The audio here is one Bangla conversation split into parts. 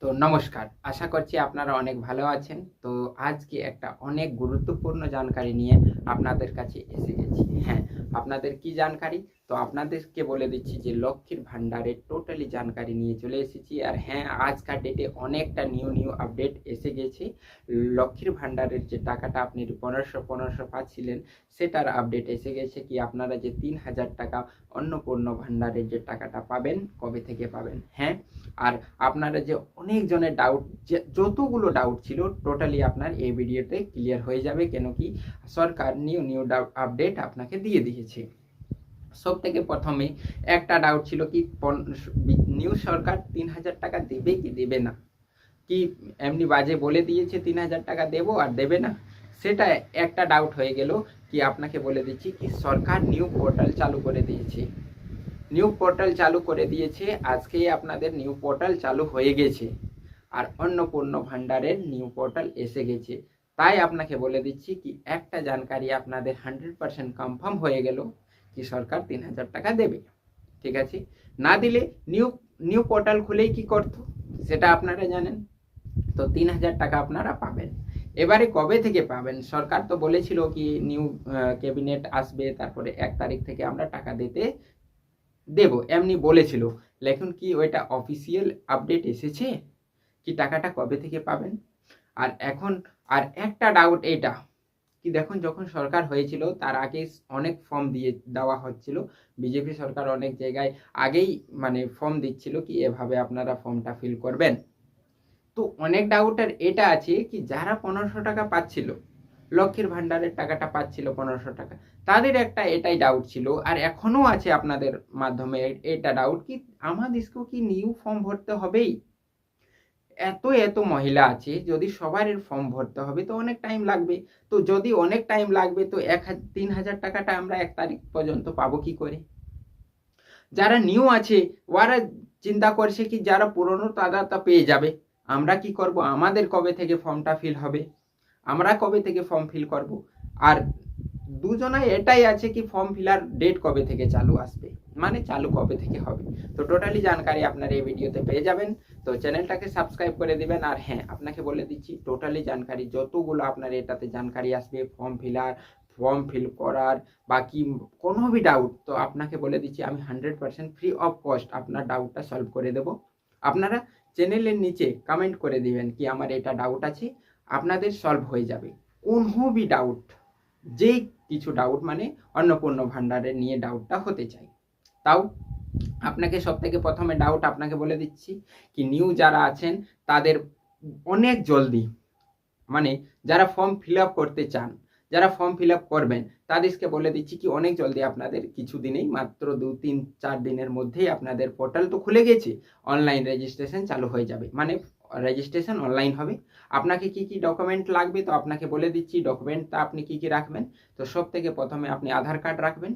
তো নমস্কার, আশা করছি আপনারা অনেক ভালো আছেন। তো আজকে একটা অনেক গুরুত্বপূর্ণ জানকারি নিয়ে আপনাদের কাছে এসে গেছি। হ্যাঁ, আপনাদের কি জানকারি? তো আপনাদেরকে বলে দিচ্ছি যে লক্ষ্মীর ভাণ্ডারের টোটালি জানকারি নিয়ে চলে এসেছি। আর হ্যাঁ, আজকার ডেটে অনেকটা নিউ আপডেট এসে গেছে। লক্ষ্মীর ভাণ্ডারের যে টাকাটা আপনি 1500 পাচ্ছিলেন, সেটার আপডেট এসে গেছে কি আপনারা যে 3000 টাকা অন্নপূর্ণ ভাণ্ডারের যে টাকাটা পাবেন, কবে থেকে পাবেন। হ্যাঁ, আর আপনারা যে অনেক জনের ডাউট, যে যতগুলো ডাউট ছিল টোটালি আপনার এই ভিডিওতে ক্লিয়ার হয়ে যাবে, কেন কি সরকার নিউ আপডেট আপনাকে দিয়ে দিয়েছে। সব থেকে প্রথমে একটা ডাউট ছিল কি নিউ সরকার 3000 টাকা দেবে কি দেবে না, কি এমনি বাজে বলে দিয়েছে 3000 টাকা দেবো আর দেবে না, সেটা একটা ডাউট হয়ে গেল। কি আপনাকে বলে দিচ্ছি কি সরকার নিউ পোর্টাল চালু করে দিয়েছে। আজকেই আপনাদের নিউ পোর্টাল চালু হয়ে গেছে। আর অন্নপূর্ণ ভাণ্ডারের নিউ পোর্টাল এসে গেছে। তাই আপনাকে বলে দিচ্ছি কি একটা জানকারি আপনাদের 100% কনফার্ম হয়ে গেল কি সরকার 3000 টাকা দেবে। ঠিক আছে, না দিলে নিউ নিউ পোর্টাল খুলেই কি করতো সেটা আপনারা জানেন। তো 3000 টাকা আপনারা পাবেন। এবারে কবে থেকে পাবেন? সরকার তো বলেছিল কি নিউ ক্যাবিনেট আসবে, তারপরে 1 তারিখ থেকে আমরা টাকা দিতে দেব, এমনি বলেছিল। লেখুন কি ওইটা অফিসিয়াল আপডেট এসেছে কি টাকাটা কবে থেকে পাবেন। আর এখন আর একটা ডাউট এইটা কি, দেখুন যখন সরকার হয়েছিল তার আগে অনেক ফর্ম দিয়ে দেওয়া হচ্ছিল, বিজেপি সরকার অনেক জায়গায় আগেই মানে ফর্ম দিচ্ছিল কি এভাবে আপনারা ফর্মটা ফিল করবেন। তো অনেক ডাউটার এটা আছে কি যারা 1500 টাকা পাচ্ছিল, লক্ষ্মীর ভাণ্ডারের টাকাটা পাচ্ছিল 1500 টাকা, তাদের একটা এটাই ডাউট ছিল, আর এখনো আছে আপনাদের মাধ্যমে এটা ডাউট কি আমাদেরকেও কি নিউ ফর্ম ভরতে হবেই। এত মহিলা আছে, যদি সবার ফর্ম ভরতে হবে তো অনেক টাইম লাগবে। তো যদি অনেক টাইম লাগবে তো 3000 টাকাটা আমরা 1 তারিখ পর্যন্ত পাবো কি করে? যারা নিউ আছে ওরা চিন্তা করছে কি যারা পুরনো তারা তা পেয়ে যাবে, আমরা কি করব? আমাদের কবে থেকে ফর্মটা ফিল হবে, আমরা কবে থেকে ফর্ম ফিল করব? আর দুজনে এটাই আছে কি ফর্ম ফিলার ডেট কবে থেকে চালু আসবে, মানে চালু কবে থেকে হবে। তো টোটালি জানকারি আপনারা এই ভিডিওতে পেয়ে যাবেন। তো চ্যানেলটাকে সাবস্ক্রাইব করে দিবেন। আর হ্যাঁ, আপনাকে বলে দিচ্ছি টোটালি জানকারি যতগুলো আপনার এটাতে জানকারি আসবে, ফর্ম ফিল করার বাকি কোনো ভি ডাউট, তো আপনাকে বলে দিচ্ছি আমি 100% ফ্রি অফ কস্ট আপনার ডাউটটা সলভ করে দেব। আপনারা চ্যানেলের নিচে কমেন্ট করে দিবেন কি আমার এটা ডাউট আছে, আপনাদের সলভ হয়ে যাবে। কোনো ভি ডাউট, যেই কিছু ডাউট মানে অন্নপূর্ণ ভাণ্ডারের নিয়ে ডাউটটা হতে চাই, তাও আপনাকে সব থেকে প্রথমে ডাউট আপনাকে বলে দিচ্ছি কি নিউ যারা আছেন তাদের অনেক জলদি, মানে যারা ফর্ম ফিল আপ করতে চান, যারা ফর্ম ফিল আপ করবেন তাদেরকে বলে দিচ্ছি কি অনেক জলদি আপনাদের কিছু দিনেই, মাত্র 2-3-4 দিনের মধ্যেই আপনাদের পোর্টাল তো খুলে গেছে, অনলাইন রেজিস্ট্রেশন চালু হয়ে যাবে, মানে রেজিস্ট্রেশন অনলাইন হবে। আপনাকে কি কি ডকুমেন্ট লাগবে তো আপনাকে বলে দিচ্ছি ডকুমেন্টটা আপনি কি কি রাখবেন। তো সব থেকে প্রথমে আপনি আধার কার্ড রাখবেন,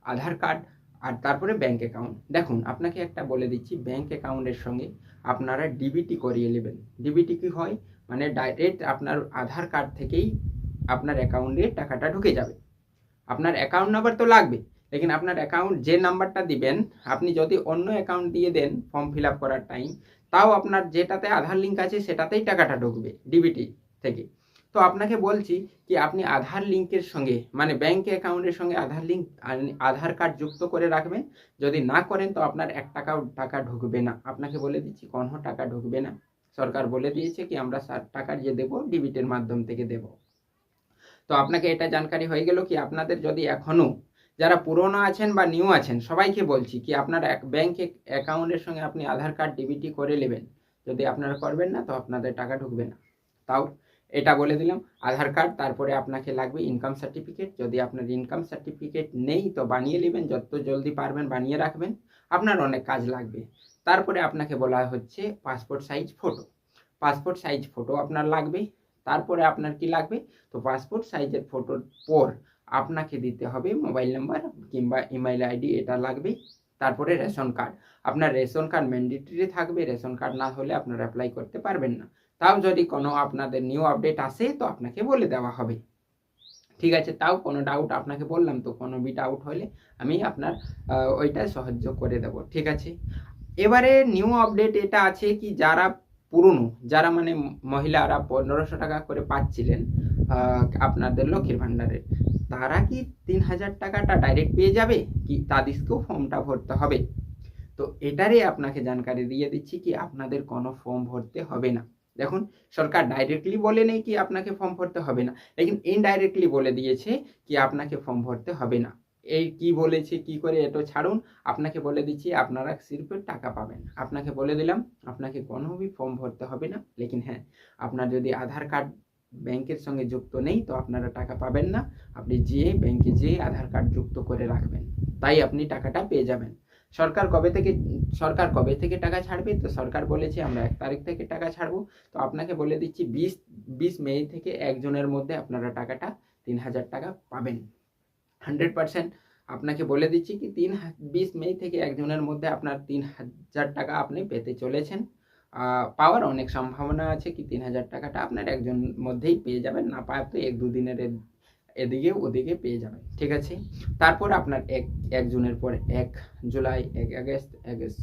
আধার কার্ড, আর তারপরে ব্যাংক অ্যাকাউন্ট। দেখুন আপনাকে একটা বলে দিচ্ছি, ব্যাংক অ্যাকাউন্টের সঙ্গে আপনারা ডিবিটি করিয়ে নেবেন। ডিবিটি কি হয়, মানে ডাইরেক্ট আপনার আধার কার্ড থেকেই আপনার অ্যাকাউন্টে টাকাটা ঢুকে যাবে। আপনার অ্যাকাউন্ট নাম্বার তো লাগবে, লেকিন আপনার অ্যাকাউন্ট যে নাম্বারটা দিবেন, আপনি যদি অন্য অ্যাকাউন্ট দিয়ে দেন ফর্ম ফিল আপ করার টাইম, তাও আপনার যেটাতে আধার লিঙ্ক আছে সেটাতেই টাকাটা ঢুকবে ডিবিটি থেকে। তো আপনাকে বলছি কি আপনি আধার লিঙ্কের সঙ্গে মানে ব্যাংক অ্যাকাউন্টের সঙ্গে আধার কার্ড যুক্ত করে রাখবেন। যদি না করেন তো আপনার 1 টাকাও টাকা ঢুকবে না। আপনাকে বলে দিচ্ছি কোনো টাকা ঢুকবে না। সরকার বলে দিয়েছে কি আমরা 60 টাকার যে দেবো ডিবিটির মাধ্যম থেকে দেব। তো আপনাকে এটা জানকারি হয়ে গেল কি আপনাদের যদি এখনো যারা পুরনো আছেন বা নিউ আছেন সবাইকে বলছি কি আপনার ব্যাংক অ্যাকাউন্টের সঙ্গে আপনি আধার কার্ড ডিবিটি করে নেবেন। যদি আপনারা করবেন না তো আপনাদের টাকা ঢুকবে না। তাও এটা বলে দিলাম, আধার কার্ড, তারপরে আপনাকে লাগবে ইনকাম সার্টিফিকেট। যদি আপনার ইনকাম সার্টিফিকেট নেই তো বানিয়ে নেবেন, যত জলদি পারবেন বানিয়ে রাখবেন, আপনার অনেক কাজ লাগবে। তারপরে আপনাকে বলা হচ্ছে পাসপোর্ট সাইজ ফটো আপনার লাগবে। তারপরে আপনার কি লাগবে, তো পাসপোর্ট সাইজের ফটোর পর আপনাকে দিতে হবে মোবাইল নাম্বার কিংবা ইমেইল আইডি, এটা লাগবে। তারপরে রেশন কার্ড, আপনার রেশন কার্ড ম্যান্ডেটরি থাকবে, রেশন কার্ড না হলে আপনারা অ্যাপ্লাই করতে পারবেন না। তাও যদি কোনো আপনাদের নিউ আপডেট আসে তো আপনাকে বলে দেওয়া হবে। ঠিক আছে, তাও কোনো ডাউট আপনাকে বললাম তো কোনো বি ডাউট হলে আমি আপনার ওইটা সাহায্য করে দেব। ঠিক আছে, এবারে নিউ আপডেট এটা আছে কি যারা পুরনো যারা মানে মহিলারা 1500 টাকা করে পাচ্ছিলেন আপনাদের লক্ষ্মীর ভাণ্ডারে, তারা কি 3000 টাকাটা ডাইরেক্ট পেয়ে যাবে, কি তাদেরকেও ফর্মটা ভরতে হবে? তো এটারই আপনাকে জানকারি দিয়ে দিচ্ছি কি আপনাদের কোনো ফর্ম ভরতে হবে না। দেখুন, সরকার ডাইরেক্টলি বলে নেই কি আপনাকে ফর্ম ভরতে হবে না, লেকিন ইনডাইরেক্টলি বলে দিয়েছে কি আপনাকে ফর্ম ভরতে হবে না। এই কি বলেছে, কি করে, এটা ছাড়ুন, আপনাকে বলে দিচ্ছি আপনারা সির্ফ টাকা পাবেন। আপনাকে বলে দিলাম আপনাকে কোনো ফর্ম ভরতে হবে না, লেকিন হ্যাঁ, আপনার যদি আধার কার্ড ব্যাংকের সঙ্গে যুক্ত নেই তো আপনারা টাকা পাবেন না। আপনি যেয়ে ব্যাংকে যেয়ে আধার কার্ড যুক্ত করে রাখবেন, তাই আপনি টাকাটা পেয়ে যাবেন। সরকার কবে থেকে টাকা ছাড়বে? তো সরকার বলেছে আমরা 1 তারিখ থেকে টাকা ছাড়বো। তো আপনাকে বলে দিচ্ছি 20 মে থেকে 1 জুনের মধ্যে আপনারা টাকাটা 3000 টাকা পাবেন 100%। আপনাকে বলে দিচ্ছি কি 20 মে থেকে 1 জুনের মধ্যে আপনার 3000 টাকা আপনি পেতে চলেছেন। পাওয়ার অনেক সম্ভাবনা আছে কি 3000 টাকাটা আপনার 1 জুনের মধ্যেই পেয়ে যাবেন, না পায় তো 1-2 দিনের এদিকে ওদিকে পেয়ে যাবেন, ঠিক আছে। তারপর আপনার 1 জুনের পর 1 জুলাই, 1 আগস্ট, 1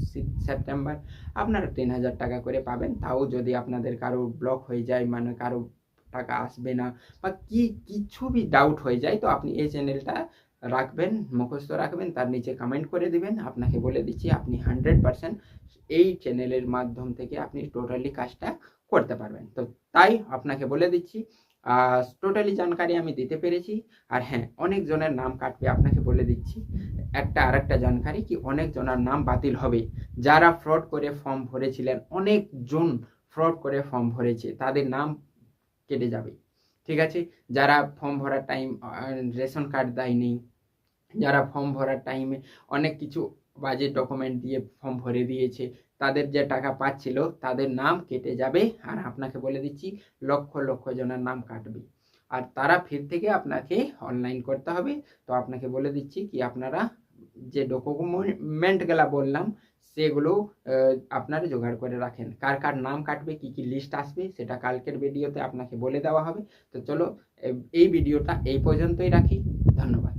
সেপ্টেম্বর আপনারা 3000 টাকা করে পাবেন। তাও যদি আপনাদের কারো ব্লক হয়ে যায়, মানে কারো টাকা আসবে না বা কিছু বি ডাউট হয়ে যায়, তো আপনি এই চ্যানেলটা রাখবেন, মুখস্থ রাখবেন, তার নিচে কমেন্ট করে দিবেন। আপনাকে বলে দিচ্ছি আপনি 100% এই চ্যানেলের মাধ্যম থেকে আপনি টোটালি কাজটা করতে পারবেন। তো তাই আপনাকে বলে দিচ্ছি টোটালি জানকারি আমি দিতে পেরেছি। আর হ্যাঁ, অনেক জনের নাম কাটবে, আপনাকে বলে দিচ্ছি আরেকটা জানকারি কি অনেক জনের নাম বাতিল হবে। যারা ফ্রড করে ফর্ম ভরেছিলেন, অনেকজন ফ্রড করে ফর্ম ভরেছে, তাদের নাম কেটে যাবে, ঠিক আছে। যারা ফর্ম ভরার টাইম রেশন কার্ড দেয়নি, যারা ফর্ম ভরার টাইমে অনেক কিছু বাজে ডকুমেন্ট দিয়ে ফর্ম ভরে দিয়েছে, তাদের যে টাকা পাচ্ছিল তাদের নাম কেটে যাবে। আর আপনাকে বলে দিচ্ছি লক্ষ লক্ষ জনের নাম কাটবে, আর তারা ফির থেকে আপনাকে অনলাইন করতে হবে। তো আপনাকে বলে দিচ্ছি কি আপনারা যে ডকুমেন্টগুলা বললাম সেগুলো আপনারা জোগাড় করে রাখেন। কার কার নাম কাটবে, কি কি লিস্ট আসবে, সেটা কালকের ভিডিওতে আপনাকে বলে দেওয়া হবে। তো চলো এই ভিডিওটা এই পর্যন্তই রাখি। ধন্যবাদ।